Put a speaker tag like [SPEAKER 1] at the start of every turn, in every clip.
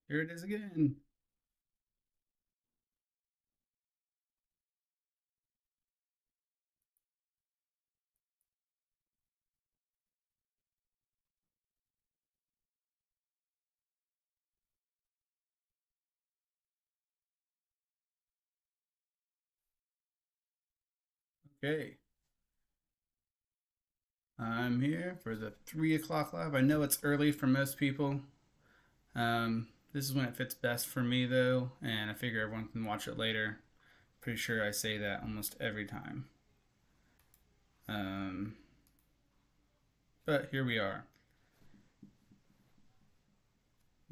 [SPEAKER 1] Here it is again. Okay, I'm here for the 3 o'clock live. I know it's early for most people. This is when it fits best for me, though, and I figure everyone can watch it later. Pretty sure I say that almost every time. Um, but here we are.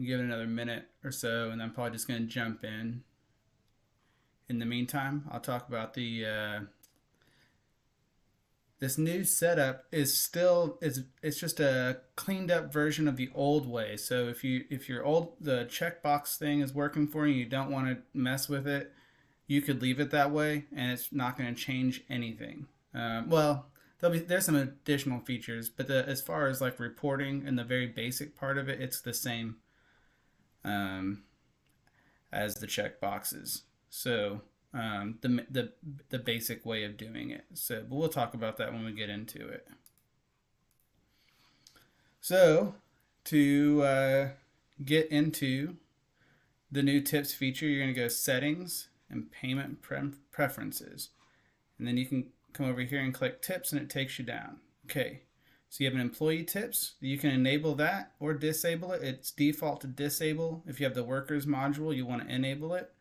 [SPEAKER 1] Give it another minute or so, and I'm probably just going to jump in. In the meantime, I'll talk about the this new setup is still it's just a cleaned up version of the old way. So if your old the checkbox thing is working for you, and you don't want to mess with it, you could leave it that way, and it's not going to change anything. Well, there's some additional features, but as far as like reporting and the very basic part of it, it's the same um, as the checkboxes. So the basic way of doing it. So, but we'll talk about that when we get into it. So, to get into the new tips feature, you're going to go settings and payment preferences, and then you can come over here and click tips, and it takes you down. Okay. So you have an employee tips. You can enable that or disable it. It's default to disable. If you have the workers module, you want to enable it.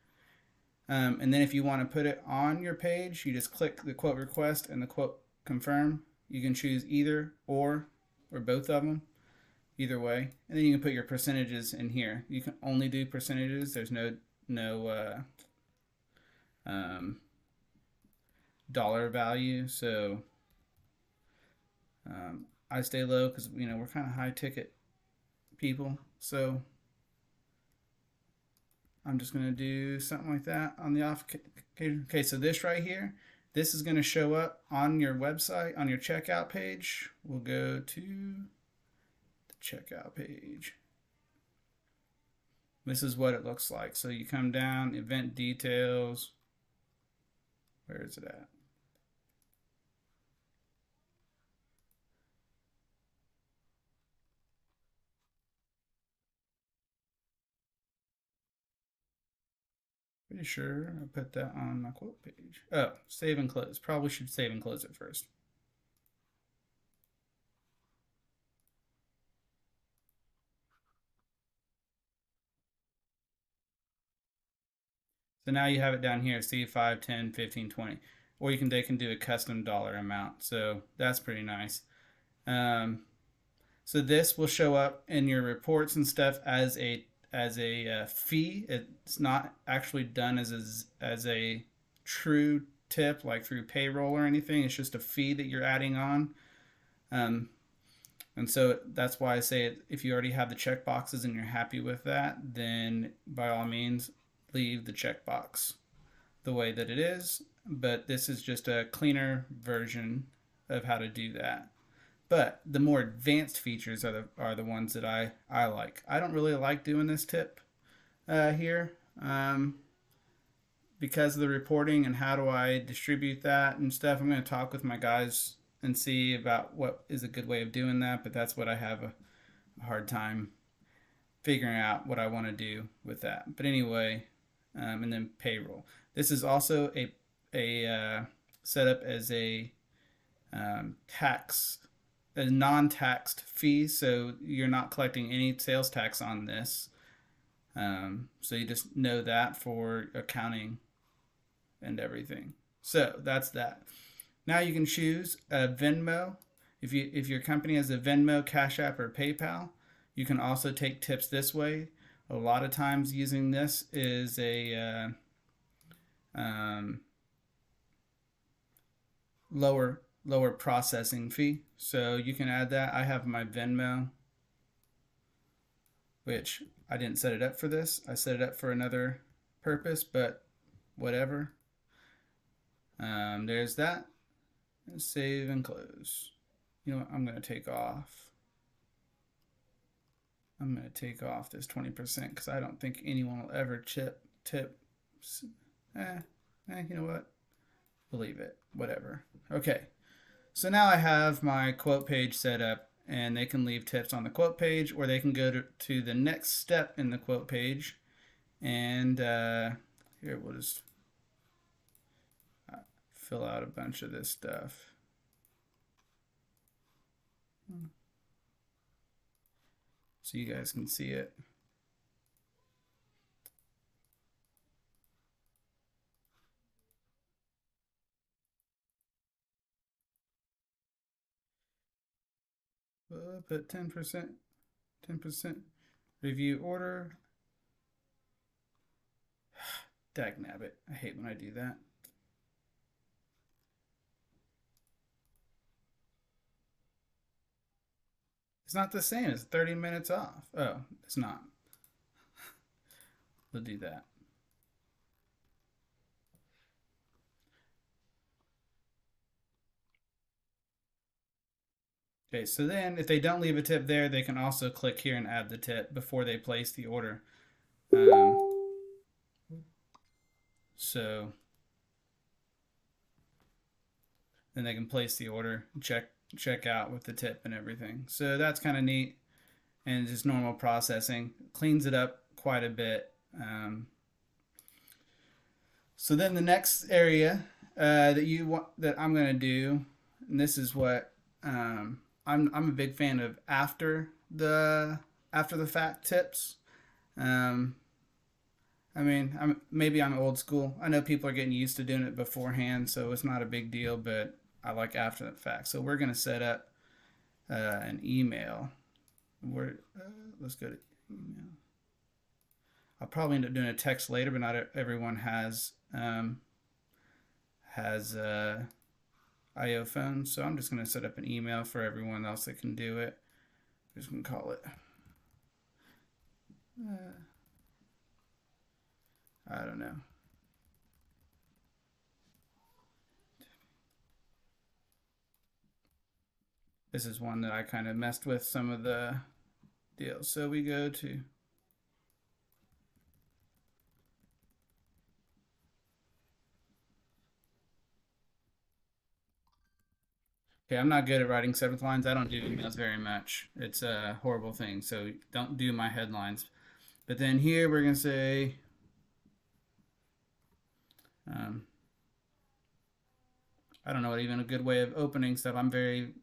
[SPEAKER 1] And then if you want to put it on your page, you just click the quote request and the quote confirm. You can choose either or both of them, either way. And then you can put your percentages in here. You can only do percentages. There's no um, dollar value. So I stay low because we're kind of high ticket people. So I'm just going to do something like that on the off occasion. Okay, so this right here, this is going to show up on your website, on your checkout page. We'll go to the checkout page. This is what it looks like. So you come down, event details. Where is it at? Pretty sure I put that on my quote page. Oh, save and close. Probably should save and close it first. So now you have it down here, see 5, 10, 15, 20. Or they can do a custom dollar amount. So that's pretty nice. Um, so this will show up in your reports and stuff as a fee. It's not actually done as a true tip like through payroll or anything. It's just a fee that you're adding on. Um, and so that's why I say it, if you already have the check boxes and you're happy with that, then by all means leave the checkbox the way that it is. But this is just a cleaner version of how to do that. But the more advanced features are the ones that I like. I don't really like doing this tip here because of the reporting and how do I distribute that and stuff. I'm going to talk with my guys and see about what is a good way of doing that. But that's what I have a hard time figuring out what I want to do with that. But anyway, and then payroll. This is also a setup as a tax a non-taxed fee, so you're not collecting any sales tax on this. So you just know that for accounting and everything. So that's that. Now you can choose a Venmo. If your company has a Venmo, Cash App, or PayPal, you can also take tips this way. A lot of times using this is a lower processing fee. So you can add that. I have my Venmo, which I didn't set it up for this. I set it up for another purpose, but whatever. There's that. Save and close. You know what? I'm going to take off I'm going to take off this 20% because I don't think anyone will ever tip. You know what? Believe it. Whatever. Okay. So now I have my quote page set up, and they can leave tips on the quote page, or they can go to the next step in the quote page. And here, we'll just fill out a bunch of this stuff. So you guys can see it. Put 10%, 10% review order. Dagnabbit. I hate when I do that. It's not the same. It's 30 minutes off. Oh, it's not. We'll do that. Okay, so then if they don't leave a tip there, they can also click here and add the tip before they place the order. So then they can place the order, check out with the tip and everything. So that's kind of neat, and just normal processing cleans it up quite a bit. So then the next area that I'm going to do, and this is what I'm a big fan of after the fact tips. I mean, maybe I'm old school. I know people are getting used to doing it beforehand, so it's not a big deal. But I like after the fact. So we're gonna set up an email. Let's go to email. I'll probably end up doing a text later, but not everyone has IO phones. So I'm just gonna set up an email for everyone else that can do it. I'm just gonna call it. I don't know. This is one that I kind of messed with some of the deals. So we go to okay, I'm not good at writing seventh lines. I don't do emails very much. It's a horrible thing. So don't do my headlines. But then here we're going to say I don't know what even a good way of opening stuff. I'm very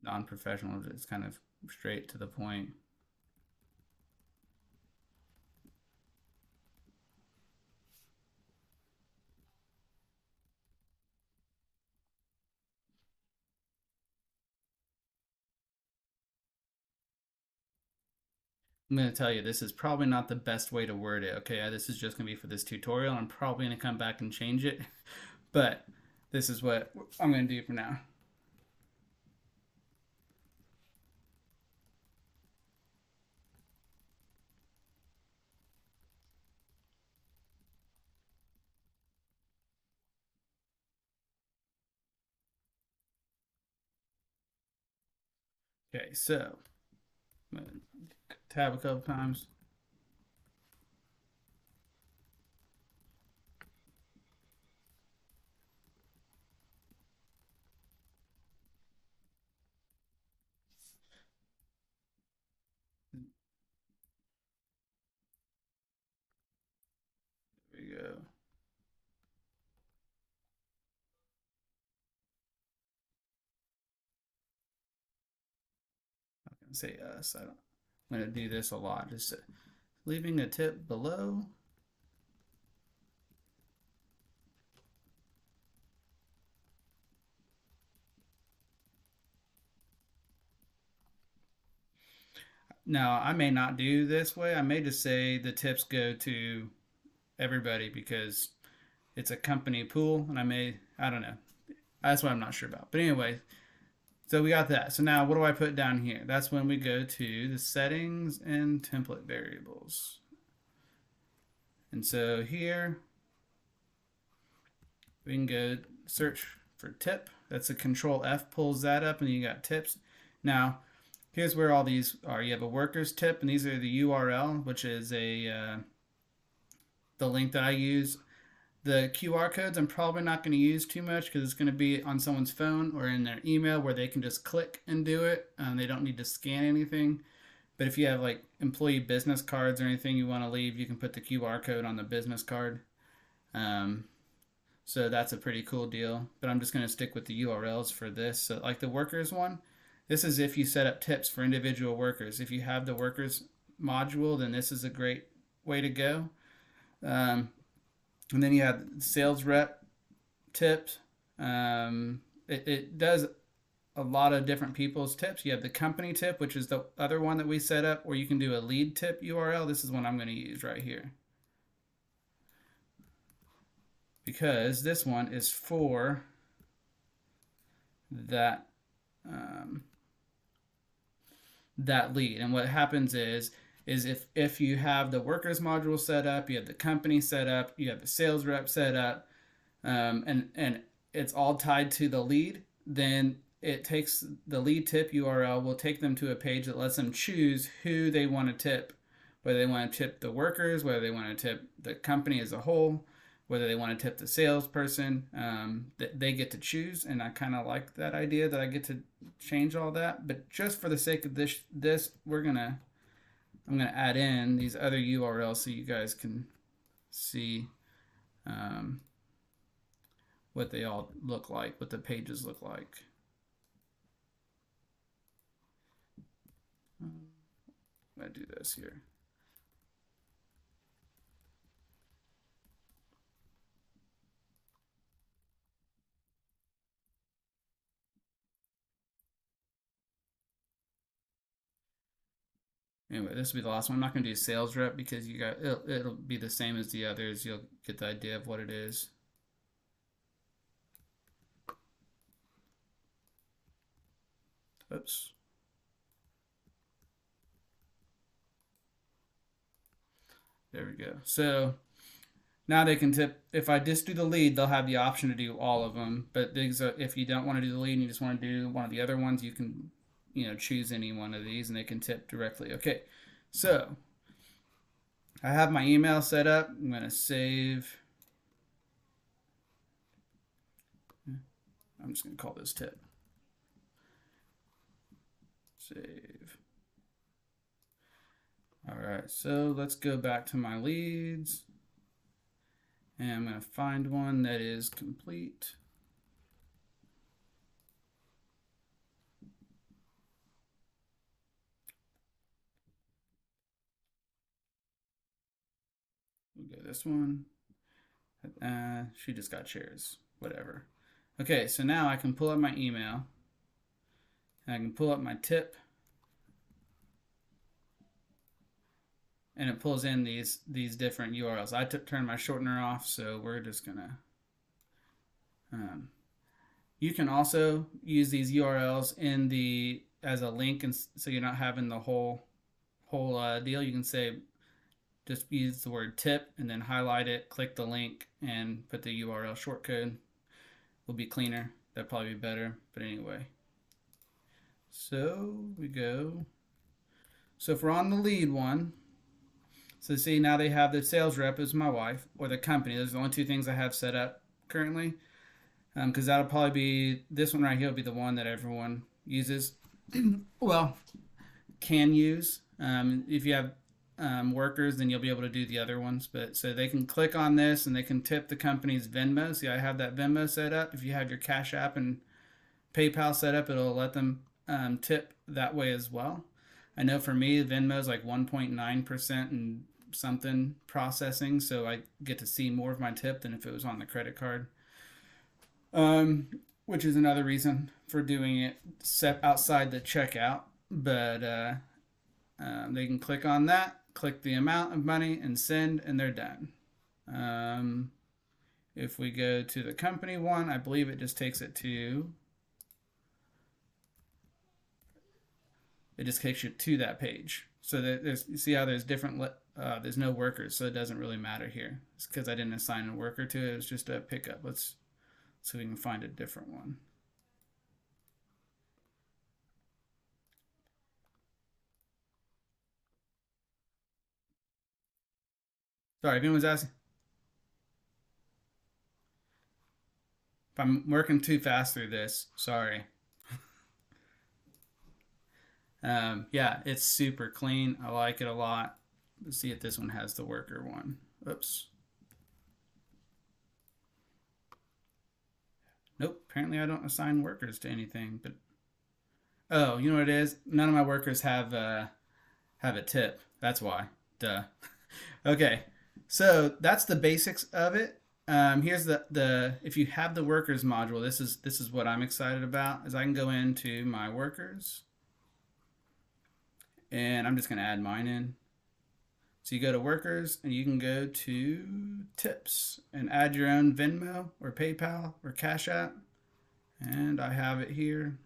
[SPEAKER 1] non-professional. It's kind of straight to the point. I'm going to tell you, this is probably not the best way to word it. Okay, this is just going to be for this tutorial. I'm probably going to come back and change it. But this is what I'm going to do for now. Okay, so I'm going to tab a couple times. There we go. I can say us. I'm going to do this a lot. Just leaving a tip below. Now, I may not do this way. I may just say the tips go to everybody because it's a company pool, and I don't know. That's what I'm not sure about. But anyway, So we got that. So now what do I put down here? That's when we go to the settings and template variables. And so here we can go search for tip. That's a control F pulls that up and you got tips. Now here's where all these are. You have a workers tip and these are the URL, which is the link that I use. The QR codes I'm probably not going to use too much because it's going to be on someone's phone or in their email where they can just click and do it. They don't need to scan anything. But if you have like employee business cards or anything you want to leave, you can put the QR code on the business card. So that's a pretty cool deal. But I'm just going to stick with the URLs for this. So like the workers one, this is if you set up tips for individual workers. If you have the workers module, then this is a great way to go. And then you have sales rep tips. It does a lot of different people's tips. You have the company tip, which is the other one that we set up, or you can do a lead tip URL. This is one I'm going to use right here. Because this one is for that, that lead. And what happens is if you have the workers module set up, you have the company set up, you have the sales rep set up, and it's all tied to the lead, then it takes the lead tip URL, will take them to a page that lets them choose who they want to tip, whether they want to tip the workers, whether they want to tip the company as a whole, whether they want to tip the salesperson. They get to choose, and I kind of like that idea that I get to change all that. But just for the sake of this I'm going to add in these other URLs so you guys can see what they all look like, what the pages look like. I'm going to do this here. Anyway, this will be the last one. I'm not going to do sales rep because it'll be the same as the others. You'll get the idea of what it is. Oops. There we go. So now they can tip. If I just do the lead, they'll have the option to do all of them. But if you don't want to do the lead and you just want to do one of the other ones, you can choose any one of these and they can tip directly. Okay, so I have my email set up. I'm going to save. I'm just going to call this tip. Save. All right, so let's go back to my leads. And I'm going to find one that is complete. We'll go this one. She just got shares, whatever. Okay, so now I can pull up my email. And I can pull up my tip. And it pulls in these different URLs. I turned my shortener off, so we're just gonna. You can also use these URLs as a link, and so you're not having the whole deal. You can say, just use the word tip and then highlight it, click the link, and put the URL shortcode. Will be cleaner. That'd probably be better. But anyway, so we go. So if we're on the lead one. So see, now they have the sales rep as my wife, or the company. Those are the only two things I have set up currently. Because that'll probably be, this one right here will be the one that everyone uses. Well, can use. If you have workers, then you'll be able to do the other ones. But so they can click on this and they can tip the company's Venmo. See, I have that Venmo set up. If you have your Cash App and PayPal set up, it'll let them tip that way as well. I know for me, Venmo is like 1.9% and something processing, so I get to see more of my tip than if it was on the credit card. Which is another reason for doing it set outside the checkout. But they can click on that, click the amount of money, and send, and they're done. If we go to the company one, I believe it just takes it to it just takes you to that page. So there's, you see how there's different, there's no workers, so it doesn't really matter here. It's because I didn't assign a worker to it. It was just a pickup. Let's see if we can find a different one. Sorry, if anyone's asking. If I'm working too fast through this, sorry. Yeah, it's super clean. I like it a lot. Let's see if this one has the worker one. Oops. Nope. Apparently, I don't assign workers to anything. But oh, you know what it is? None of my workers have a tip. That's why. Duh. Okay. So that's the basics of it. Here's the if you have the workers module, this is what I'm excited about. Is I can go into my workers, and I'm just going to add mine in. So you go to workers and you can go to tips and add your own Venmo or PayPal or Cash App. And I have it here.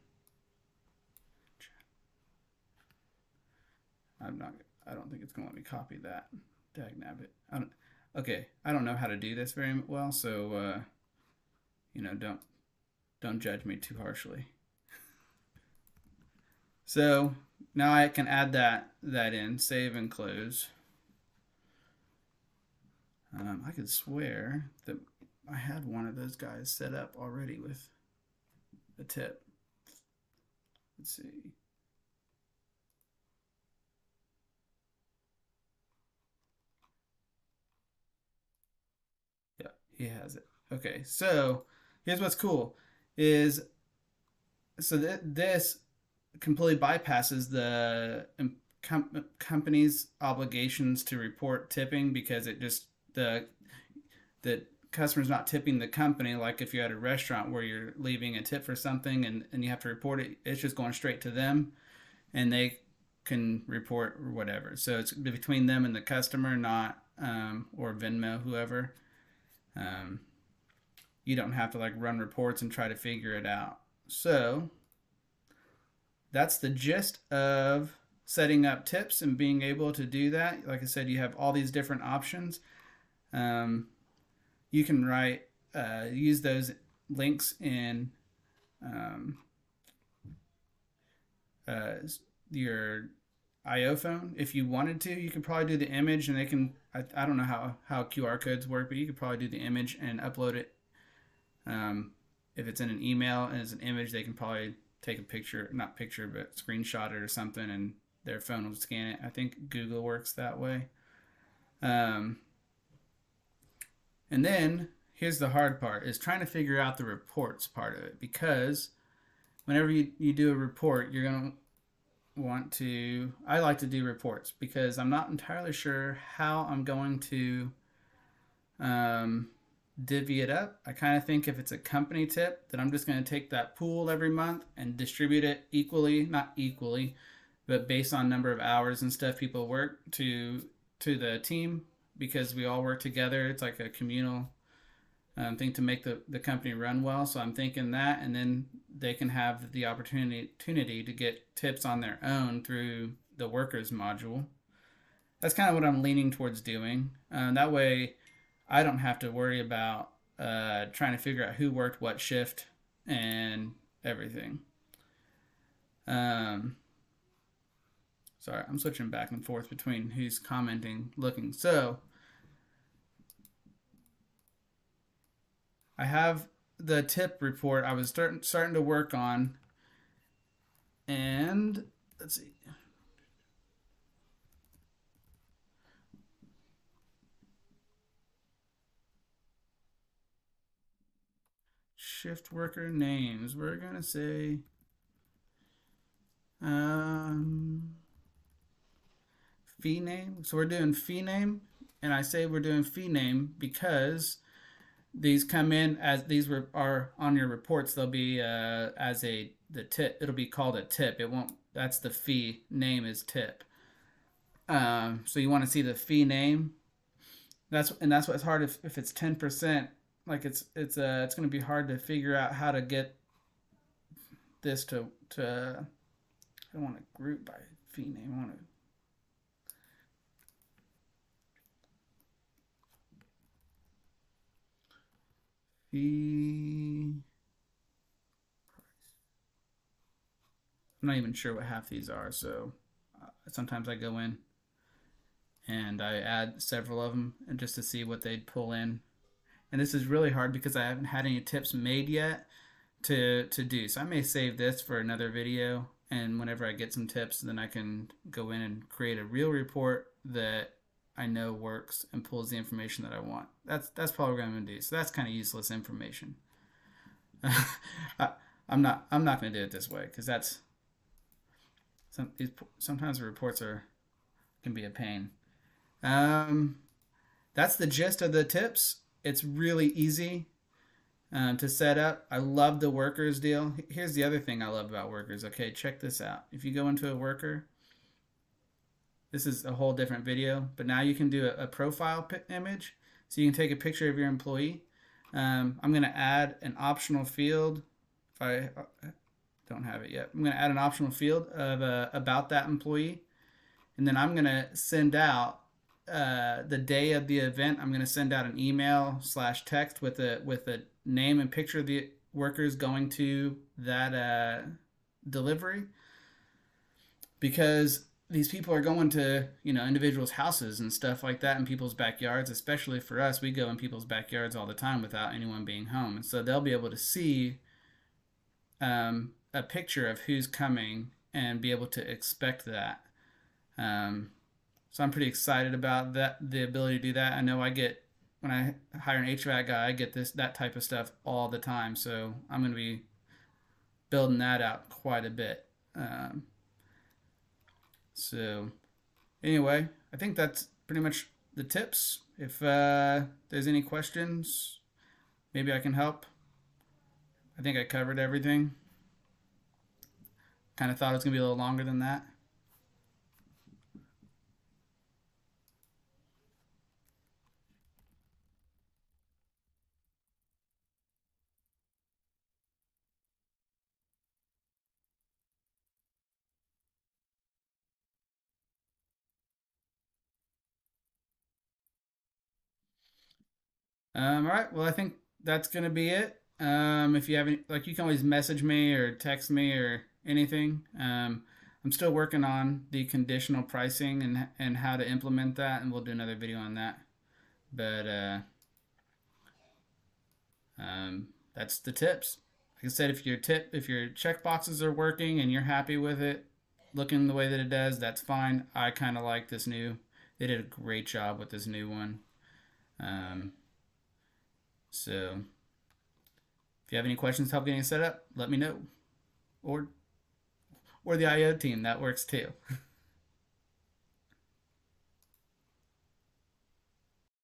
[SPEAKER 1] I don't think it's gonna let me copy that. Dagnabbit. Okay, I don't know how to do this very well, so don't judge me too harshly. So now I can add that in, save and close. I could swear that I had one of those guys set up already with a tip. Let's see. Yeah, he has it. Okay, so here's what's cool is so this completely bypasses the company's obligations to report tipping because it just the customer's not tipping the company. Like if you're at a restaurant where you're leaving a tip for something and you have to report it, it's just going straight to them and they can report or whatever. So it's between them and the customer, not or Venmo, whoever. um, you don't have to like run reports and try to figure it out. So that's the gist of setting up tips and being able to do that. Like I said, you have all these different options. um, you can use those links in um, uh, your IO phone. If you wanted to, you could probably do the image, and they can. I don't know how QR codes work, but you could probably do the image and upload it. Um, if it's in an email and it's an image, they can probably take a picture, not picture, but screenshot it or something, and their phone will scan it. I think Google works that way. Um, and then here's the hard part: is trying to figure out the reports part of it, because whenever you do a report, you're gonna want to. I like to do reports because I'm not entirely sure how I'm going to um, divvy it up. I kind of think if it's a company tip, that I'm just going to take that pool every month and distribute it equally, not equally, but based on number of hours and stuff people work to the team, because we all work together. It's like a communal thing to make the company run well. So I'm thinking that, and then they can have the opportunity to get tips on their own through the workers module. That's kind of what I'm leaning towards doing. That way, I don't have to worry about trying to figure out who worked what shift and everything. Um, sorry, I'm switching back and forth between who's commenting, looking. So I have the tip report I was starting to work on, and let's see. Shift worker names. We're gonna say fee name. So we're doing fee name, and I say we're doing fee name because these come in as these are on your reports. They'll be as the tip. It'll be called a tip. It won't. That's the fee name is tip. So you want to see the fee name. That's what's hard if it's 10%. Like it's going to be hard to figure out how to get this to I don't want to group by fee name. I want to fee. I'm not even sure what half these are, so sometimes I go in and I add several of them and just to see what they'd pull in. And this is really hard because I haven't had any tips made yet to do. So I may save this for another video, and whenever I get some tips, then I can go in and create a real report that I know works and pulls the information that I want. That's probably what I'm gonna do. So that's kind of useless information. I, I'm not gonna do it this way because sometimes the reports can be a pain. Um, that's the gist of the tips. It's really easy to set up. I love the workers deal. Here's the other thing I love about workers. Okay, check this out. If you go into a worker, this is a whole different video, but now you can do a profile image. So you can take a picture of your employee. I'm going to add an optional field. If I don't have it yet, I'm going to add an optional field of about that employee. And then I'm going to send out the day of the event. I'm going to send out an email / text with a name and picture of the workers going to that delivery, because these people are going to individuals' houses and stuff like that in people's backyards. Especially for us, we go in people's backyards all the time without anyone being home, and so they'll be able to see a picture of who's coming and be able to expect that. So I'm pretty excited about the ability to do that. I know when I hire an HVAC guy, I get that type of stuff all the time. So I'm going to be building that out quite a bit. So anyway, I think that's pretty much the tips. If there's any questions, maybe I can help. I think I covered everything. Kind of thought it was going to be a little longer than that. All right. Well, I think that's gonna be it. If you have any, you can always message me or text me or anything. I'm still working on the conditional pricing and how to implement that, and we'll do another video on that. But that's the tips. Like I said, if your check boxes are working and you're happy with it, looking the way that it does, that's fine. I kind of like this new. They did a great job with this new one. Um, so if you have any questions to help getting it set up, let me know. Or or the IO team, that works too.